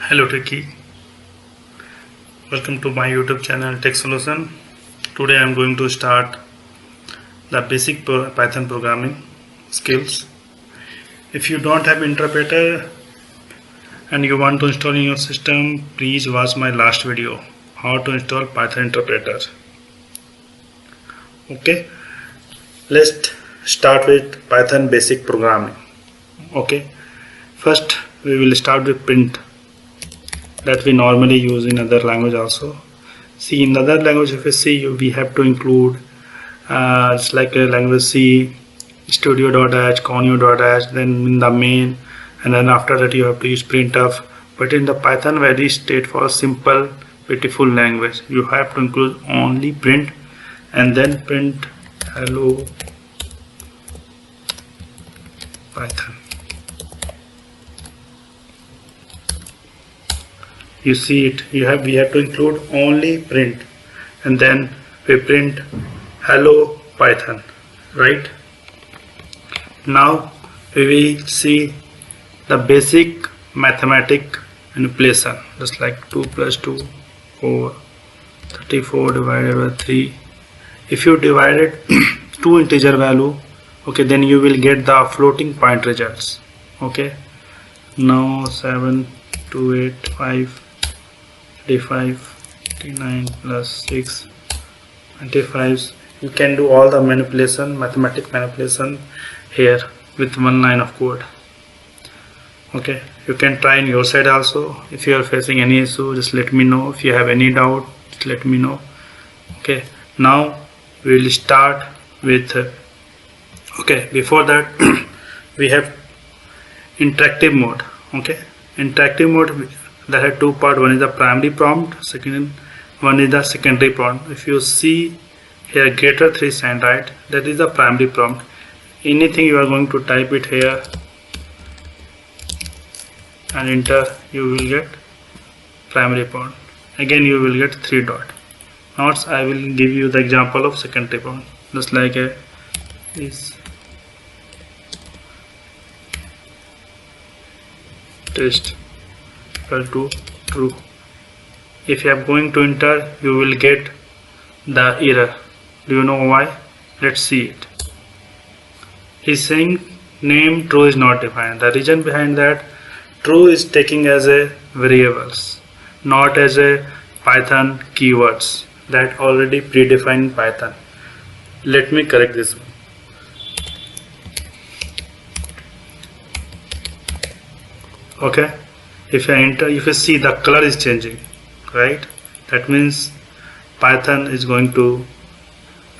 Hello Tricky, welcome to my YouTube channel Tech Solution. Today I am going to start the basic Python programming skills. If you don't have interpreter and you want to install in your system, please watch my last video how to install Python interpreter. Okay, let's start with Python basic programming. Okay, first we will start with print that we normally use in other language also. See, in other language, if you see, we have to include it's like a language C, studio.h, conio.h, then in the main, and then after that you have to use printf. But in the Python, very straightforward, simple, beautiful language, you have to include only print and then print hello Python. You see it, we have to include only print and then we print hello Python, right? Now we will see the basic mathematic manipulation, just like 2 plus 2 4 34 divided by 3. If you divided two integer value, okay, then you will get the floating point results. Okay, now 7 2 8 5 39 plus 6 25. You can do all the manipulation, mathematic manipulation here with one line of code. Okay, you can try in your side also. If you are facing any issue, just let me know. If you have any doubt, just let me know. Okay, now we will start with okay, before that we have interactive mode. Okay, interactive mode, that has two parts. One is the primary prompt, second one is the secondary prompt. If you see here greater 3 sign, right, that is the primary prompt. Anything you are going to type it here and enter, you will get primary prompt. Again you will get 3 dot. Now I will give you the example of secondary prompt, just like a is test equal to true. If you are going to enter, you will get the error. Do you know why? Let's see it. He's saying name true is not defined. The reason behind that, true is taking as a variables, not as a Python keywords that already predefined in Python. Let me correct this one. Okay, if I enter, if you see the color is changing, right, that means Python is going to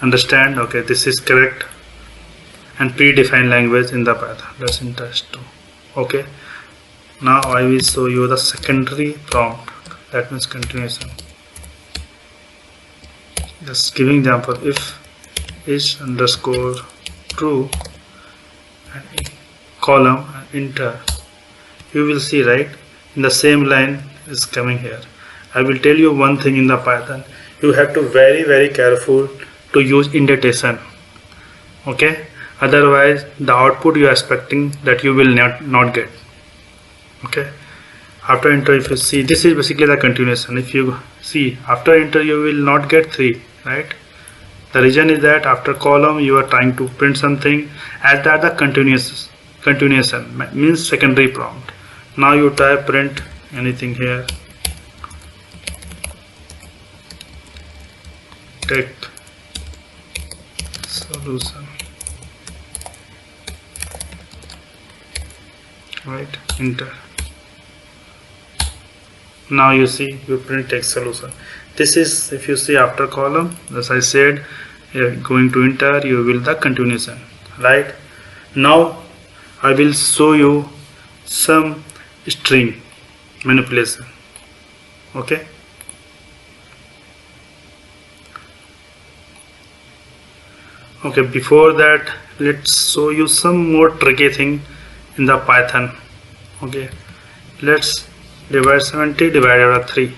understand, okay, this is correct and predefined language in the Python. That's interesting. Okay, now I will show you the secondary prompt, that means continuation. Just giving example, if is underscore true and column and enter, you will see, right, in the same line is coming here. I will tell you one thing in the Python, you have to very careful to use indentation. Okay, otherwise the output you are expecting that you will not get. Okay, after enter, if you see, this is basically the continuation. If you see after enter, you will not get 3, right? The reason is that after column you are trying to print something, as that the continuation means secondary prompt. Now you type print anything here, tech solution, right, enter. Now you see you print text solution. This is, if you see after column, as I said, you are going to enter, you will the continuation, right? Now I will show you some string manipulation. Okay, okay, before that let's show you some more tricky thing in the Python. Okay, let's divide 70 divided by 3.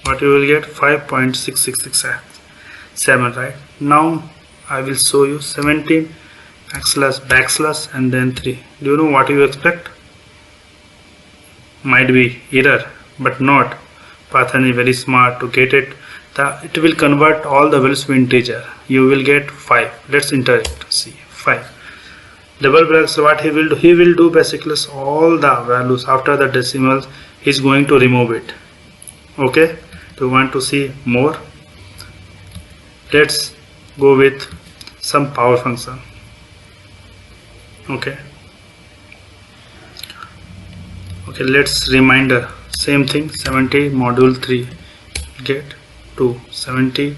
What you will get? 5.6667, right? Now I will show you 17 backslash and then 3. Do you know what you expect? Might be error. but not. Python is very smart to get it. It will convert all the values to integer. You will get 5. Let's enter it. See, 5. Double brackets, what he will do? He will do basically all the values after the decimals. He is going to remove it. Okay. Do you want to see more? Let's go with some power function. Okay. Okay, let's reminder. Same thing, 70 module 3. Get 2. 70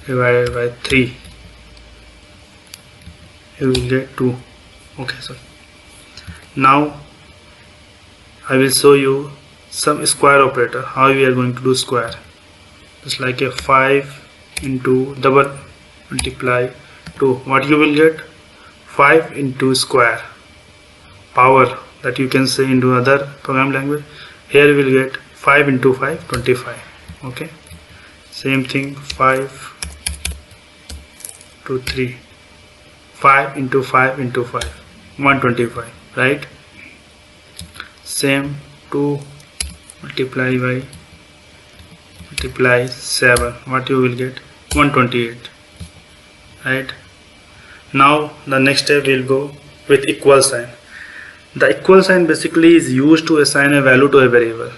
divided by 3. You will get 2. Okay, so now I will show you some square operator, how we are going to do square. Just like a 5 into double multiply 2. What you will get? 5 into square power, that you can say into other program language. Here you will get 5 into 5, 25. Okay, same thing, 5 to 3, 5 into 5 into 5, 125, right? Same, 2 multiply by multiply 7, what you will get? 128, right? Now the next step will go with equal sign. The equal sign basically is used to assign a value to a variable.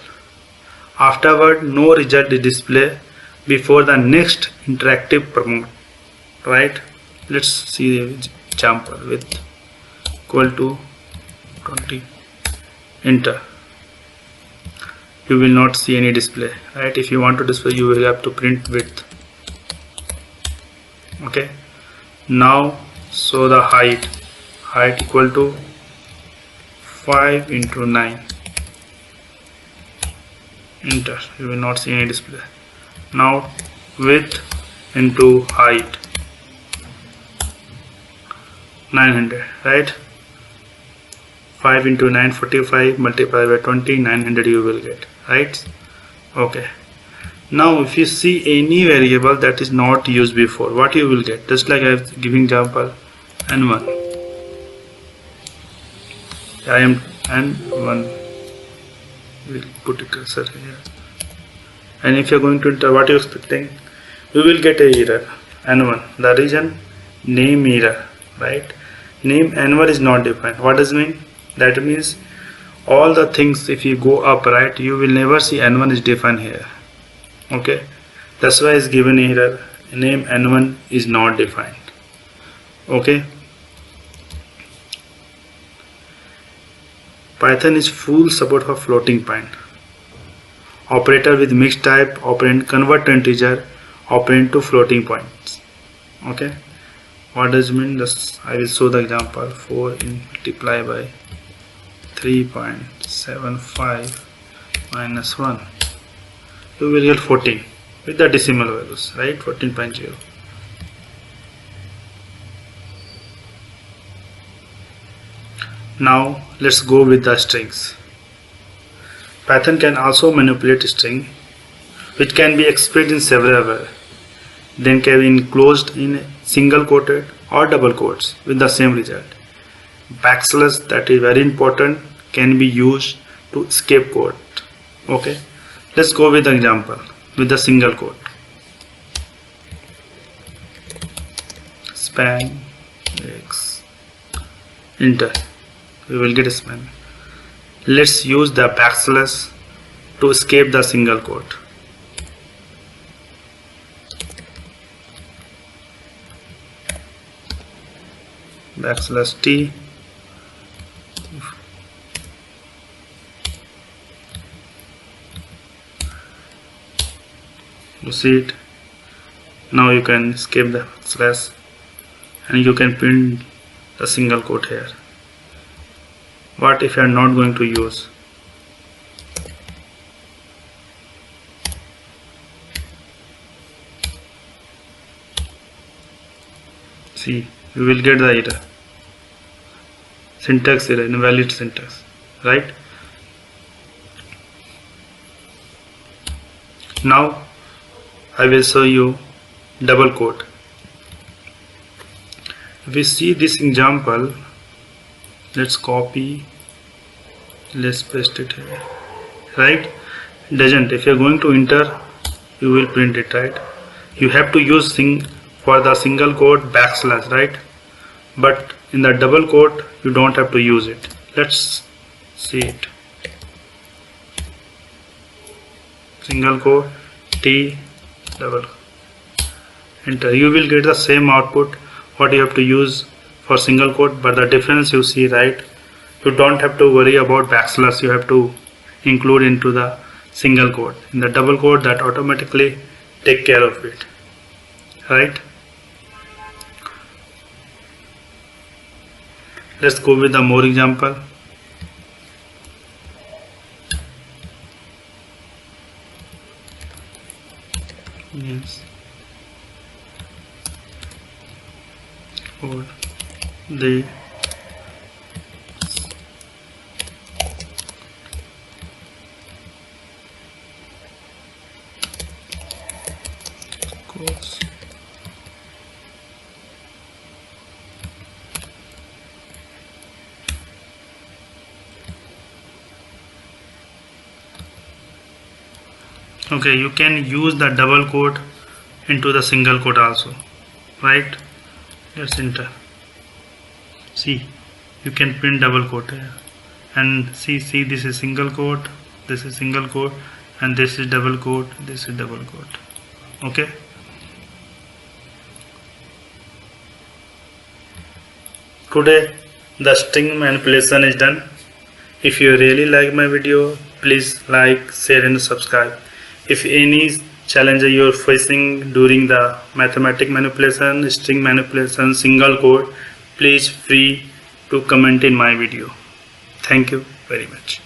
Afterward, no result is displayed before the next interactive prompt, right? Let's see the example with equal to 20, enter. You will not see any display, right? If you want to display, you will have to print width. Okay, now show the height equal to 5 into 9, enter. You will not see any display. Now width into height, 900, right? 5 into 9, 45, multiply by 20, 900 you will get, right? Okay, now if you see any variable that is not used before, what you will get? Just like I am giving example, n1, I am n1, we'll put a cursor here, and if you are going to enter, what you are expecting? You will get a error, n1, the reason name error, right? Name n1 is not defined. What does it mean? That means all the things, if you go up, right, you will never see n1 is defined here. Okay, that's why it's given error, name n1 is not defined. Okay, Python is full support for floating point, operator with mixed type operand, convert to integer operand to floating points. Okay, what does it mean? Just I will show the example. 4 in multiply by 3.75 minus 1, you will get 14 with the decimal values, right? 14.0. Now let's go with the strings. Python can also manipulate string, which can be expressed in several ways. Then can be enclosed in single quoted or double quotes with the same result. Backslash, that is very important, can be used to escape quote. Okay, let's go with the example with the single quote. Span x, enter. We will get a span. Let's use the backslash to escape the single quote. Backslash t. You see it. Now you can escape the slash and you can print the single quote here. What if you are not going to use? See, you will get the error, syntax error, invalid syntax, right? Now I will show you double quote. If we see this example, let's copy, let's paste it here, right? doesn't. If you're going to enter, you will print it, right? You have to use for the single quote backslash, right? But in the double quote you don't have to use it. Let's see it. Single quote T double enter. You will get the same output what you have to use for single quote, but the difference you see, right? You don't have to worry about backslash. You have to include into the single quote. In the double quote, that automatically take care of it, right? Let's go with the more example. Yes. Or the course. Okay, you can use the double quote into the single quote also, right? Let's enter. See, you can print double quote here, and see this is single quote, this is single quote, and this is double quote, this is double quote. Okay. Today the string manipulation is done. If you really like my video, please like, share and subscribe. If any challenge you're facing during the mathematic manipulation, string manipulation, single quote, please free to comment in my video. Thank you very much.